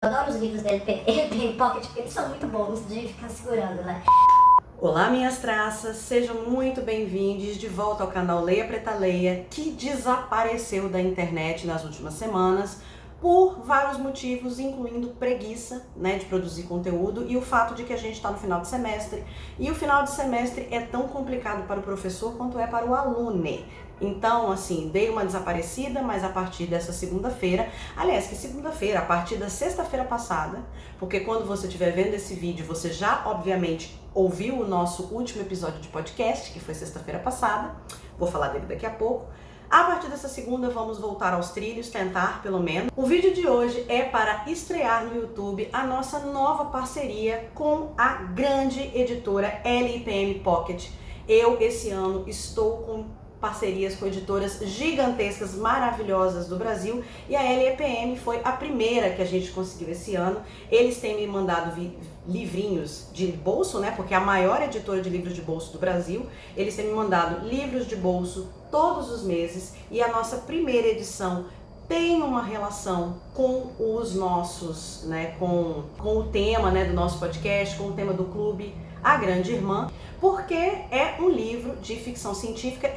Eu adoro os livros da LPM Pocket, porque eles são muito bons de ficar segurando, né? Olá, minhas traças, sejam muito bem-vindos de volta ao canal Leia Preta Leia, que desapareceu da internet nas últimas semanas por vários motivos, incluindo preguiça, de produzir conteúdo e o fato de que a gente está no final de semestre e o final de semestre é tão complicado para o professor quanto é para o aluno. Então, assim, dei uma desaparecida, mas a partir dessa segunda-feira, aliás, que segunda-feira, a partir da sexta-feira passada, porque quando você estiver vendo esse vídeo, você já, obviamente, ouviu o nosso último episódio de podcast, que foi sexta-feira passada, vou falar dele daqui a pouco. A partir dessa segunda, vamos voltar aos trilhos, tentar pelo menos. O vídeo de hoje é para estrear no YouTube a nossa nova parceria com a grande editora LPM Pocket. Eu, esse ano, estou com parcerias com editoras gigantescas, maravilhosas do Brasil, e a LPM foi a primeira que a gente conseguiu esse ano. Eles têm me mandado livrinhos de bolso, porque é a maior editora de livros de bolso do Brasil. Eles têm me mandado livros de bolso todos os meses, e a nossa primeira edição tem uma relação com os nossos, com o tema do nosso podcast, com o tema do clube A Grande Irmã, porque é um livro de ficção científica.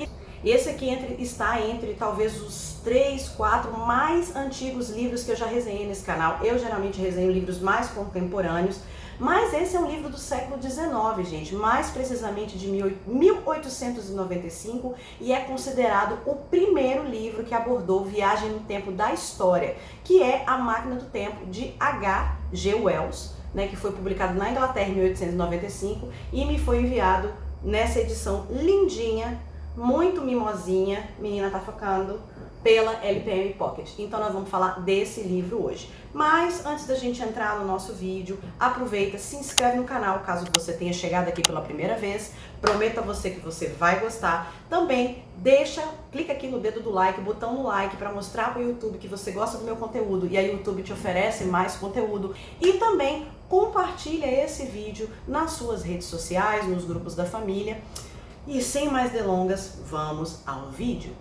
E esse aqui está entre talvez os 3, 4 mais antigos livros que eu já resenhei nesse canal. Eu geralmente resenho livros mais contemporâneos, mas esse é um livro do século XIX, gente, mais precisamente de 1895, e é considerado o primeiro livro que abordou viagem no tempo da história, que é A Máquina do Tempo, de H.G. Wells, que foi publicado na Inglaterra em 1895 e me foi enviado nessa edição lindinha, muito mimosinha, menina tá focando, pela LPM Pocket. Então nós vamos falar desse livro hoje. Mas antes da gente entrar no nosso vídeo, aproveita, se inscreve no canal caso você tenha chegado aqui pela primeira vez. Prometo a você que você vai gostar. Também clica aqui no dedo do like, botão no like, para mostrar para o YouTube que você gosta do meu conteúdo e a YouTube te oferece mais conteúdo. E também compartilha esse vídeo nas suas redes sociais, nos grupos da família. E sem mais delongas, vamos ao vídeo.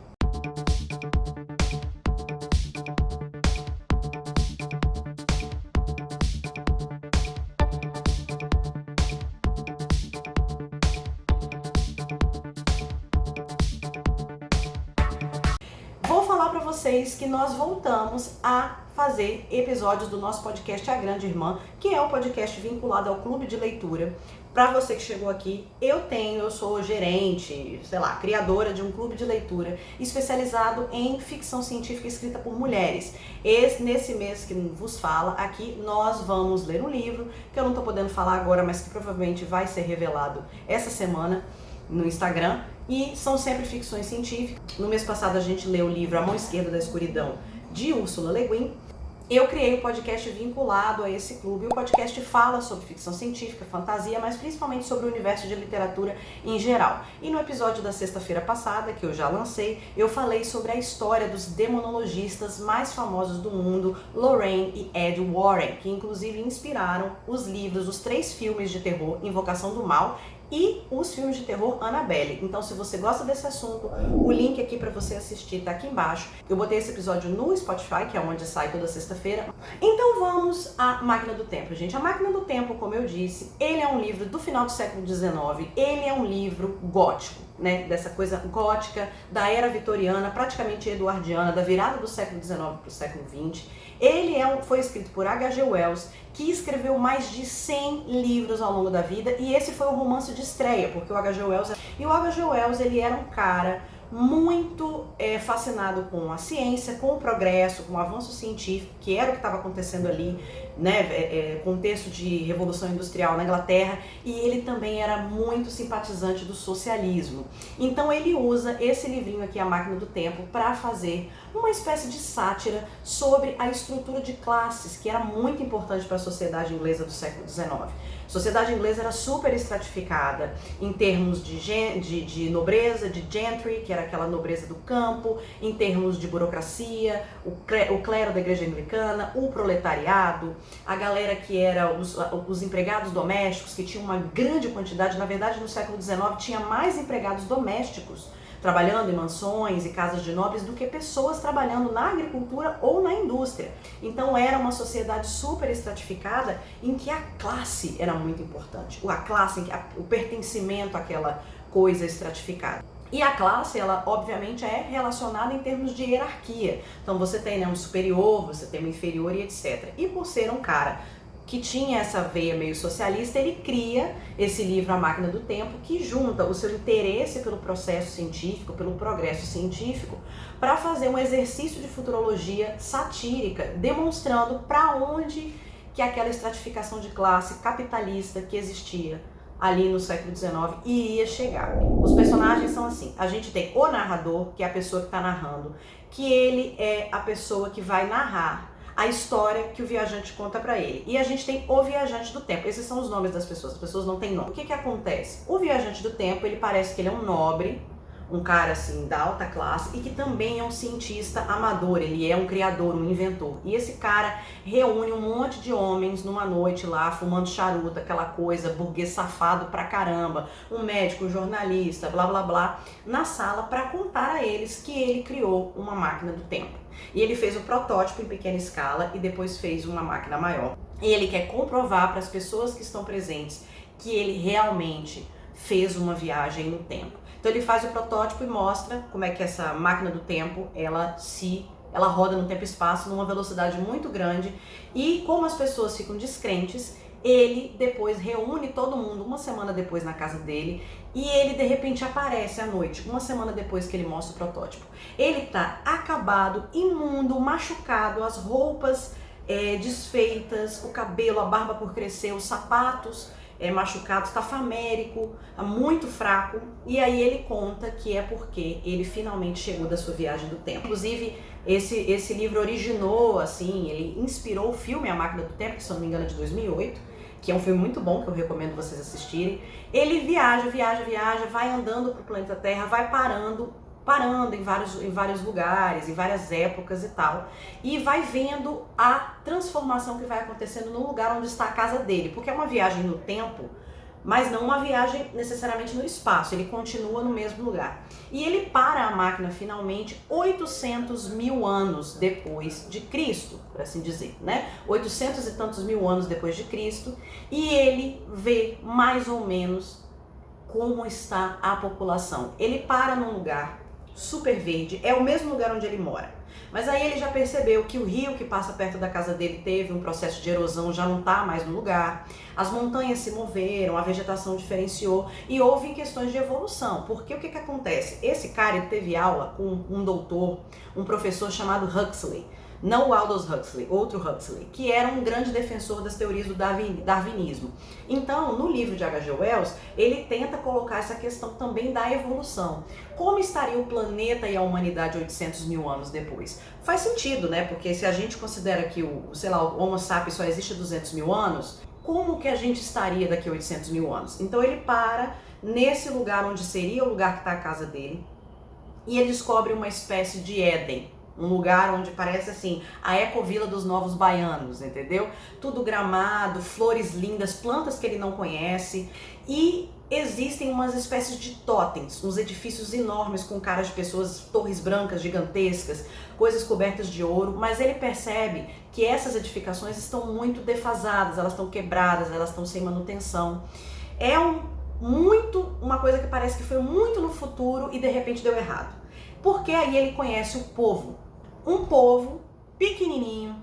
Vou falar para vocês que nós voltamos a fazer episódios do nosso podcast A Grande Irmã, que é um podcast vinculado ao clube de leitura. Para você que chegou aqui, eu sou gerente, criadora de um clube de leitura especializado em ficção científica escrita por mulheres. Nesse mês que vos fala aqui, nós vamos ler um livro que eu não estou podendo falar agora, mas que provavelmente vai ser revelado essa semana no Instagram, e são sempre ficções científicas. No mês passado a gente leu o livro A Mão Esquerda da Escuridão, de Ursula Le Guin. Eu criei um podcast vinculado a esse clube. O podcast fala sobre ficção científica, fantasia, mas principalmente sobre o universo de literatura em geral. E no episódio da sexta-feira passada, que eu já lancei, eu falei sobre a história dos demonologistas mais famosos do mundo, Lorraine e Ed Warren, que inclusive inspiraram os livros, os 3 filmes de terror, Invocação do Mal e os filmes de terror Annabelle. Então, se você gosta desse assunto, o link aqui para você assistir tá aqui embaixo. Eu botei esse episódio no Spotify, que é onde sai toda sexta-feira. Então vamos à Máquina do Tempo, gente. A Máquina do Tempo, como eu disse, ele é um livro do final do século XIX. Ele é um livro gótico, dessa coisa gótica, da era vitoriana, praticamente eduardiana, da virada do século XIX para o século XX. Ele foi escrito por H.G. Wells, que escreveu mais de 100 livros ao longo da vida, e esse foi o romance de estreia, porque o H.G. Wells ele era um cara muito fascinado com a ciência, com o progresso, com o avanço científico, que era o que estava acontecendo ali, contexto de revolução industrial na Inglaterra, e ele também era muito simpatizante do socialismo. Então ele usa esse livrinho aqui, A Máquina do Tempo, para fazer uma espécie de sátira sobre a estrutura de classes, que era muito importante para a sociedade inglesa do século XIX. A sociedade inglesa era super estratificada em termos de nobreza, de gentry, que era aquela nobreza do campo, em termos de burocracia, o clero da igreja anglicana, o proletariado, a galera que era os empregados domésticos, que tinha uma grande quantidade. Na verdade, no século XIX tinha mais empregados domésticos trabalhando em mansões e casas de nobres do que pessoas trabalhando na agricultura ou na indústria. Então era uma sociedade super estratificada em que a classe era muito importante, a classe, o pertencimento àquela coisa estratificada. E a classe, ela obviamente é relacionada em termos de hierarquia. Então você tem, né, um superior, você tem um inferior e etc. E por ser um cara que tinha essa veia meio socialista, ele cria esse livro A Máquina do Tempo, que junta o seu interesse pelo processo científico, pelo progresso científico, para fazer um exercício de futurologia satírica, demonstrando para onde que aquela estratificação de classe capitalista que existia ali no século XIX iria chegar. Os personagens são assim, a gente tem o narrador, que é a pessoa que está narrando, que ele é a pessoa que vai narrar a história que o viajante conta para ele. E a gente tem o viajante do tempo. Esses são os nomes das pessoas. As pessoas não têm nome. O que que acontece? O viajante do tempo, ele parece que ele é um nobre, um cara assim da alta classe e que também é um cientista amador, ele é um criador, um inventor. E esse cara reúne um monte de homens numa noite lá, fumando charuto, aquela coisa, burguês safado pra caramba, um médico, um jornalista, blá blá blá, na sala para contar a eles que ele criou uma máquina do tempo. E ele fez um protótipo em pequena escala e depois fez uma máquina maior. E ele quer comprovar para as pessoas que estão presentes que ele realmente fez uma viagem no tempo. Então ele faz o protótipo e mostra como é que essa máquina do tempo, ela roda no tempo e espaço numa velocidade muito grande. E como as pessoas ficam descrentes, ele depois reúne todo mundo uma semana depois na casa dele e ele de repente aparece à noite, uma semana depois que ele mostra o protótipo. Ele tá acabado, imundo, machucado, as roupas desfeitas, o cabelo, a barba por crescer, os sapatos machucado, está famérico, muito fraco, e aí ele conta que é porque ele finalmente chegou da sua viagem do tempo. Inclusive, esse livro originou, assim, ele inspirou o filme A Máquina do Tempo, que se eu não me engano é de 2008, que é um filme muito bom, que eu recomendo vocês assistirem. Ele viaja, vai andando pro planeta Terra, vai parando em vários lugares, em várias épocas e tal, e vai vendo a transformação que vai acontecendo no lugar onde está a casa dele, porque é uma viagem no tempo, mas não uma viagem necessariamente no espaço, ele continua no mesmo lugar. E ele para a máquina finalmente 800 mil anos depois de Cristo, por assim dizer, né? 800 e tantos mil anos depois de Cristo, e ele vê mais ou menos como está a população. Ele para num lugar super verde, é o mesmo lugar onde ele mora. Mas aí ele já percebeu que o rio que passa perto da casa dele teve um processo de erosão, já não está mais no lugar, as montanhas se moveram, a vegetação diferenciou e houve questões de evolução. Porque o que acontece? Esse cara ele teve aula com um doutor, um professor chamado Huxley, não o Aldous Huxley, outro Huxley, que era um grande defensor das teorias do darwinismo. Então, no livro de H.G. Wells, ele tenta colocar essa questão também da evolução. Como estaria o planeta e a humanidade 800 mil anos depois? Faz sentido, né? Porque se a gente considera que o Homo sapiens só existe há 200 mil anos, como que a gente estaria daqui a 800 mil anos? Então ele para nesse lugar onde seria o lugar que está a casa dele e ele descobre uma espécie de Éden. Um lugar onde parece assim, a ecovila dos novos baianos, entendeu? Tudo gramado, flores lindas, plantas que ele não conhece. E existem umas espécies de totens, uns edifícios enormes com caras de pessoas, torres brancas gigantescas, coisas cobertas de ouro. Mas ele percebe que essas edificações estão muito defasadas, elas estão quebradas, elas estão sem manutenção. É uma coisa que parece que foi muito no futuro e de repente deu errado. Porque aí ele conhece o povo. Um povo pequenininho,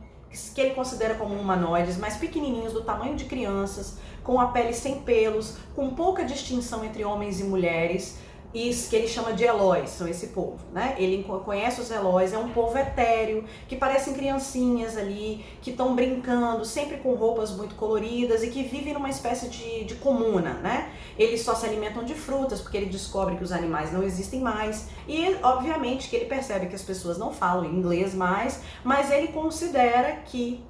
que ele considera como humanoides, mas pequenininhos, do tamanho de crianças, com a pele sem pelos, com pouca distinção entre homens e mulheres, e que ele chama de Elóis, são esse povo, né? Ele conhece os Elóis, é um povo etéreo, que parecem criancinhas ali, que estão brincando, sempre com roupas muito coloridas e que vivem numa espécie de comuna, né? Eles só se alimentam de frutas, porque ele descobre que os animais não existem mais, e obviamente que ele percebe que as pessoas não falam inglês mais, mas ele considera que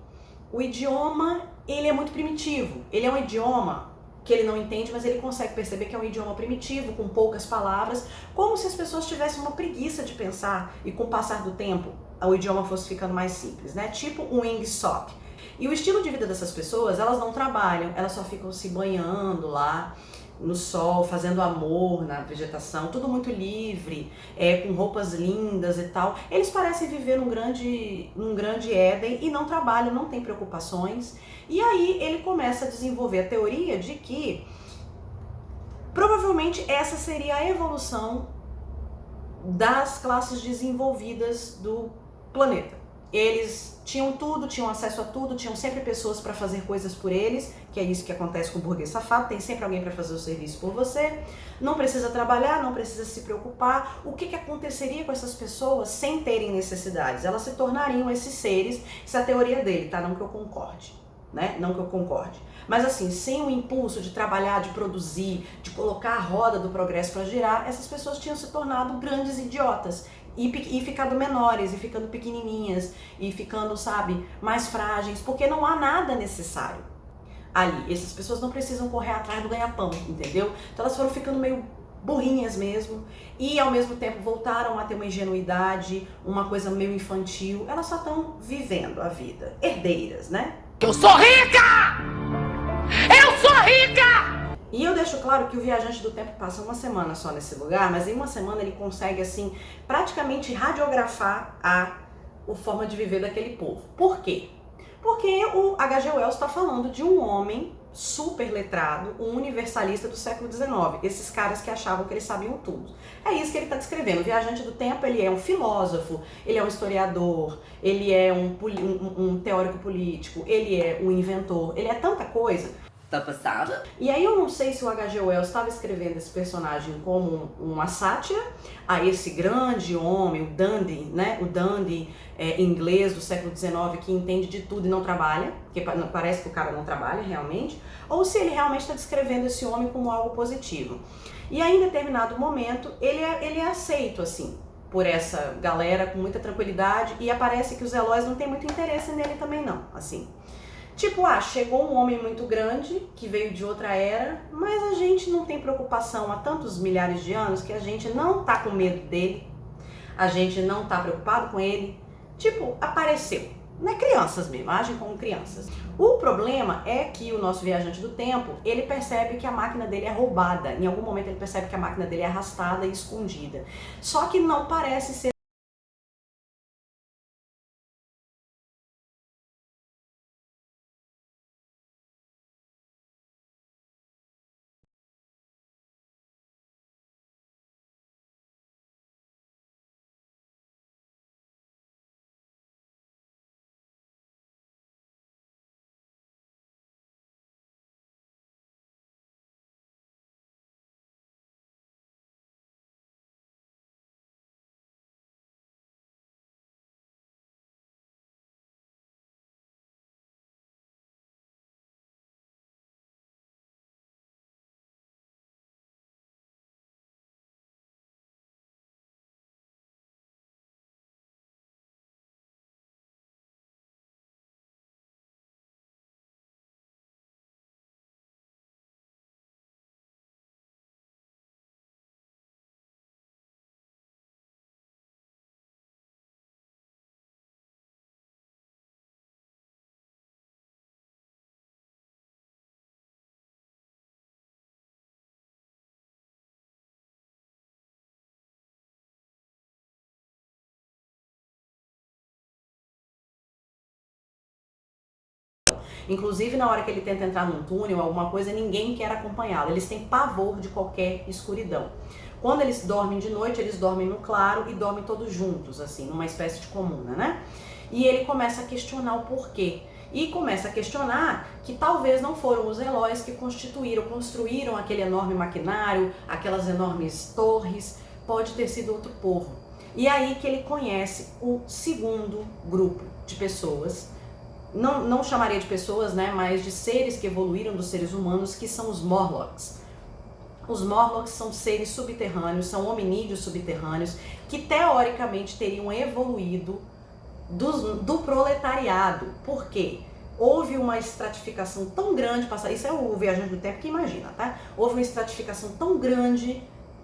o idioma, ele é muito primitivo, ele é um idioma que ele não entende, mas ele consegue perceber que é um idioma primitivo, com poucas palavras, como se as pessoas tivessem uma preguiça de pensar e com o passar do tempo o idioma fosse ficando mais simples, né? Tipo um Ingsoc. E o estilo de vida dessas pessoas, elas não trabalham, elas só ficam se banhando lá, no sol, fazendo amor na vegetação, tudo muito livre, com roupas lindas e tal. Eles parecem viver num grande Éden e não trabalham, não têm preocupações. E aí ele começa a desenvolver a teoria de que provavelmente essa seria a evolução das classes desenvolvidas do planeta. Eles tinham tudo, tinham acesso a tudo, tinham sempre pessoas para fazer coisas por eles, que é isso que acontece com o burguês safado, tem sempre alguém para fazer o serviço por você, não precisa trabalhar, não precisa se preocupar. O que aconteceria com essas pessoas sem terem necessidades? Elas se tornariam esses seres, essa é a teoria dele, tá? Não que eu concorde, né? Não que eu concorde. Mas assim, sem o impulso de trabalhar, de produzir, de colocar a roda do progresso para girar, essas pessoas tinham se tornado grandes idiotas. E ficando menores, e ficando pequenininhas, e ficando, sabe, mais frágeis, porque não há nada necessário ali. Essas pessoas não precisam correr atrás do ganha-pão, entendeu? Então elas foram ficando meio burrinhas mesmo, e ao mesmo tempo voltaram a ter uma ingenuidade, uma coisa meio infantil. Elas só estão vivendo a vida, herdeiras, né? Eu sou rica! Eu sou rica! E eu deixo claro que o Viajante do Tempo passa uma semana só nesse lugar, mas em uma semana ele consegue, assim, praticamente radiografar a forma de viver daquele povo. Por quê? Porque o H.G. Wells está falando de um homem super letrado, um universalista do século XIX, esses caras que achavam que eles sabiam tudo. É isso que ele está descrevendo. O Viajante do Tempo, ele é um filósofo, ele é um historiador, ele é um teórico político, ele é um inventor, ele é tanta coisa. Tá passada? E aí eu não sei se o H.G. Wells estava escrevendo esse personagem como uma sátira a esse grande homem, o dandy, né? O dandy inglês do século XIX que entende de tudo e não trabalha, porque parece que o cara não trabalha realmente, ou se ele realmente está descrevendo esse homem como algo positivo. E aí, em determinado momento, ele é aceito, assim, por essa galera com muita tranquilidade, e aparece que os Eloys não têm muito interesse nele também não, assim. Tipo, chegou um homem muito grande, que veio de outra era, mas a gente não tem preocupação há tantos milhares de anos que a gente não tá com medo dele, a gente não tá preocupado com ele. Tipo, apareceu. Não é crianças mesmo, agem como crianças. O problema é que o nosso viajante do tempo, ele percebe que a máquina dele é roubada. Em algum momento ele percebe que a máquina dele é arrastada e escondida. Só que não parece ser inclusive, na hora que ele tenta entrar num túnel, alguma coisa, ninguém quer acompanhá-lo. Eles têm pavor de qualquer escuridão. Quando eles dormem de noite, eles dormem no claro e dormem todos juntos, assim, numa espécie de comuna, né? E ele começa a questionar o porquê. E começa a questionar que talvez não foram os Eloys que construíram aquele enorme maquinário, aquelas enormes torres, pode ter sido outro povo. E aí que ele conhece o segundo grupo de pessoas, não chamaria de pessoas, né, mas de seres que evoluíram dos seres humanos, que são os Morlocks. Os Morlocks são seres subterrâneos, são hominídeos subterrâneos, que teoricamente teriam evoluído do proletariado. Por quê? Houve uma estratificação tão grande, isso é o Viajante do Tempo que imagina, tá? Houve uma estratificação tão grande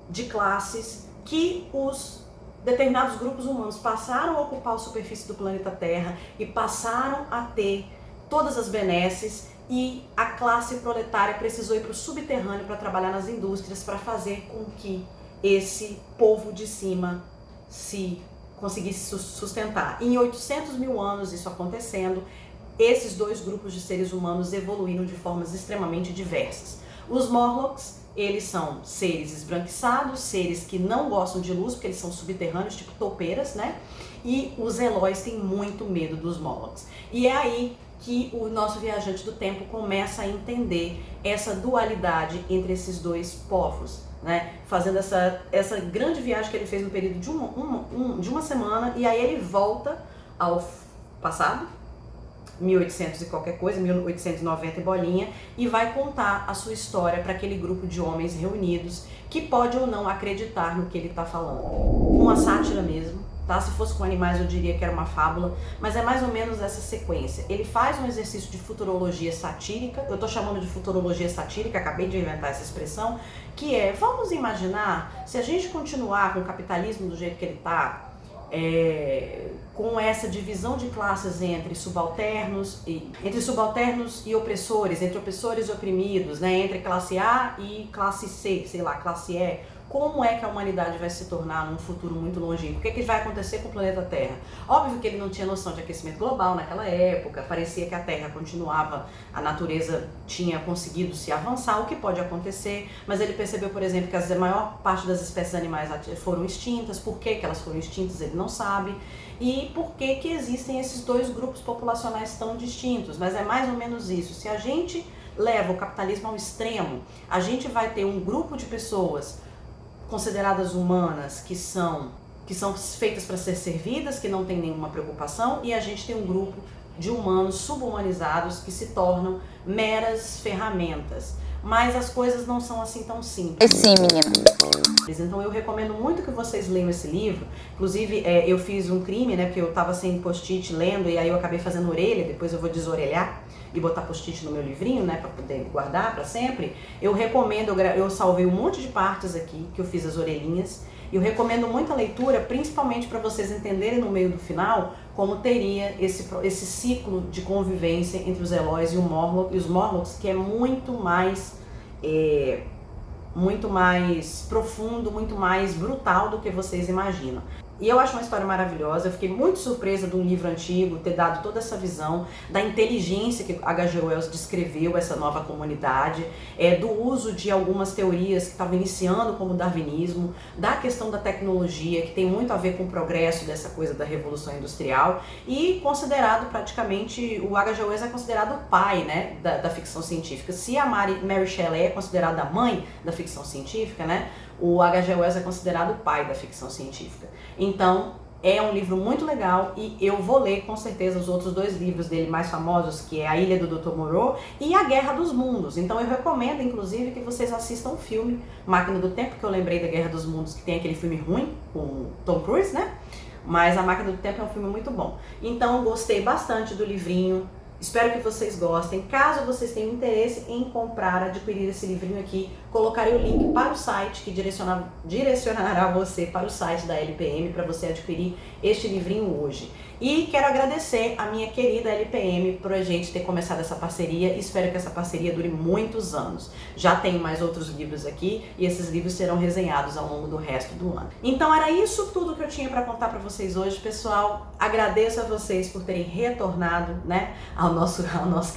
de classes que os determinados grupos humanos passaram a ocupar a superfície do planeta Terra e passaram a ter todas as benesses e a classe proletária precisou ir para o subterrâneo para trabalhar nas indústrias para fazer com que esse povo de cima se conseguisse sustentar. Em 800 mil anos isso acontecendo, esses dois grupos de seres humanos evoluíram de formas extremamente diversas. Os Morlocks, eles são seres esbranquiçados, seres que não gostam de luz, porque eles são subterrâneos, tipo toupeiras, né? E os Eloys têm muito medo dos Morlocks. E é aí que o nosso viajante do tempo começa a entender essa dualidade entre esses dois povos, né? Fazendo essa grande viagem que ele fez no período de uma semana, e aí ele volta ao passado, 1800 e qualquer coisa, 1890 e bolinha, e vai contar a sua história para aquele grupo de homens reunidos que pode ou não acreditar no que ele está falando. Uma sátira mesmo, tá? Se fosse com animais eu diria que era uma fábula, mas é mais ou menos essa sequência. Ele faz um exercício de futurologia satírica, eu tô chamando de futurologia satírica, acabei de inventar essa expressão, que é, vamos imaginar, se a gente continuar com o capitalismo do jeito que ele tá, com essa divisão de classes entre subalternos e opressores, entre opressores e oprimidos, né, entre classe A e classe C, sei lá, classe E, como é que a humanidade vai se tornar num futuro muito longínquo? O que vai acontecer com o planeta Terra? Óbvio que ele não tinha noção de aquecimento global naquela época, parecia que a Terra continuava, a natureza tinha conseguido se avançar, o que pode acontecer, mas ele percebeu, por exemplo, que a maior parte das espécies animais foram extintas. Por que elas foram extintas ele não sabe, e por que existem esses dois grupos populacionais tão distintos, mas é mais ou menos isso. Se a gente leva o capitalismo ao extremo, a gente vai ter um grupo de pessoas consideradas humanas que são feitas para ser servidas, que não tem nenhuma preocupação, e a gente tem um grupo de humanos subhumanizados que se tornam meras ferramentas. Mas as coisas não são assim tão simples. Sim, menina. Então eu recomendo muito que vocês leiam esse livro. Inclusive eu fiz um crime, né, porque eu tava sem post-it lendo e aí eu acabei fazendo orelha, depois eu vou desorelhar e botar post-it no meu livrinho, né, para poder guardar para sempre. Eu recomendo, eu salvei um monte de partes aqui que eu fiz as orelhinhas. Eu recomendo muito a leitura, principalmente para vocês entenderem no meio do final como teria esse ciclo de convivência entre os Eloys e os Morlocks, que é muito mais profundo, muito mais brutal do que vocês imaginam. E eu acho uma história maravilhosa. Eu fiquei muito surpresa de um livro antigo ter dado toda essa visão da inteligência que H.G. Wells descreveu essa nova comunidade, do uso de algumas teorias que estavam iniciando como o darwinismo, da questão da tecnologia, que tem muito a ver com o progresso dessa coisa da Revolução Industrial, e considerado praticamente, o H.G. Wells é considerado o pai, né, da ficção científica. Se a Mary Shelley é considerada a mãe da ficção científica, né, o H.G. Wells é considerado o pai da ficção científica. Então, é um livro muito legal e eu vou ler com certeza os outros dois livros dele mais famosos, que é A Ilha do Dr. Moreau e A Guerra dos Mundos. Então eu recomendo, inclusive, que vocês assistam o filme Máquina do Tempo, que eu lembrei da Guerra dos Mundos, que tem aquele filme ruim com Tom Cruise, né? Mas A Máquina do Tempo é um filme muito bom. Então, gostei bastante do livrinho. Espero que vocês gostem. Caso vocês tenham interesse em comprar, adquirir esse livrinho aqui, colocarei o link para o site, que direcionará você para o site da LPM, para você adquirir este livrinho hoje. E quero agradecer a minha querida LPM por a gente ter começado essa parceria. Espero que essa parceria dure muitos anos. Já tenho mais outros livros aqui e esses livros serão resenhados ao longo do resto do ano. Então era isso tudo que eu tinha para contar para vocês hoje, pessoal. Agradeço a vocês por terem retornado, né, ao nosso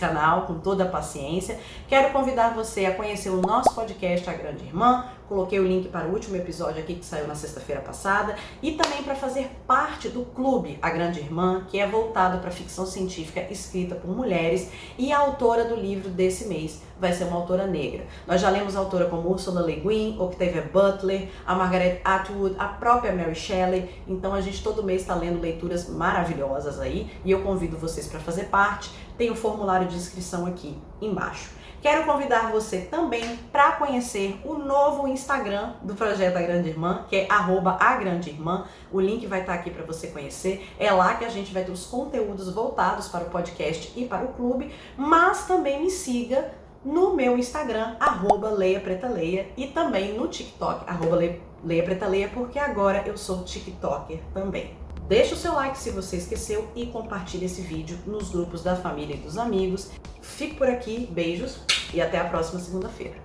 canal com toda a paciência. Quero convidar você a conhecer o nosso podcast A Grande Irmã. Coloquei o link para o último episódio aqui que saiu na sexta-feira passada, e também para fazer parte do clube A Grande Irmã, que é voltado para ficção científica escrita por mulheres, e a autora do livro desse mês vai ser uma autora negra. Nós já lemos autora como Ursula Le Guin, Octavia Butler, a Margaret Atwood, a própria Mary Shelley. Então a gente todo mês está lendo leituras maravilhosas aí, e eu convido vocês para fazer parte. Tem o formulário de inscrição aqui embaixo. Quero convidar você também para conhecer o novo Instagram do Projeto A Grande Irmã, que é @agrandeirmã. O link vai estar aqui para você conhecer. É lá que a gente vai ter os conteúdos voltados para o podcast e para o clube, mas também me siga no meu Instagram, @leiapretaleia, e também no TikTok, @leiapretaleia, porque agora eu sou TikToker também. Deixa o seu like se você esqueceu e compartilhe esse vídeo nos grupos da família e dos amigos. Fico por aqui, beijos e até a próxima segunda-feira.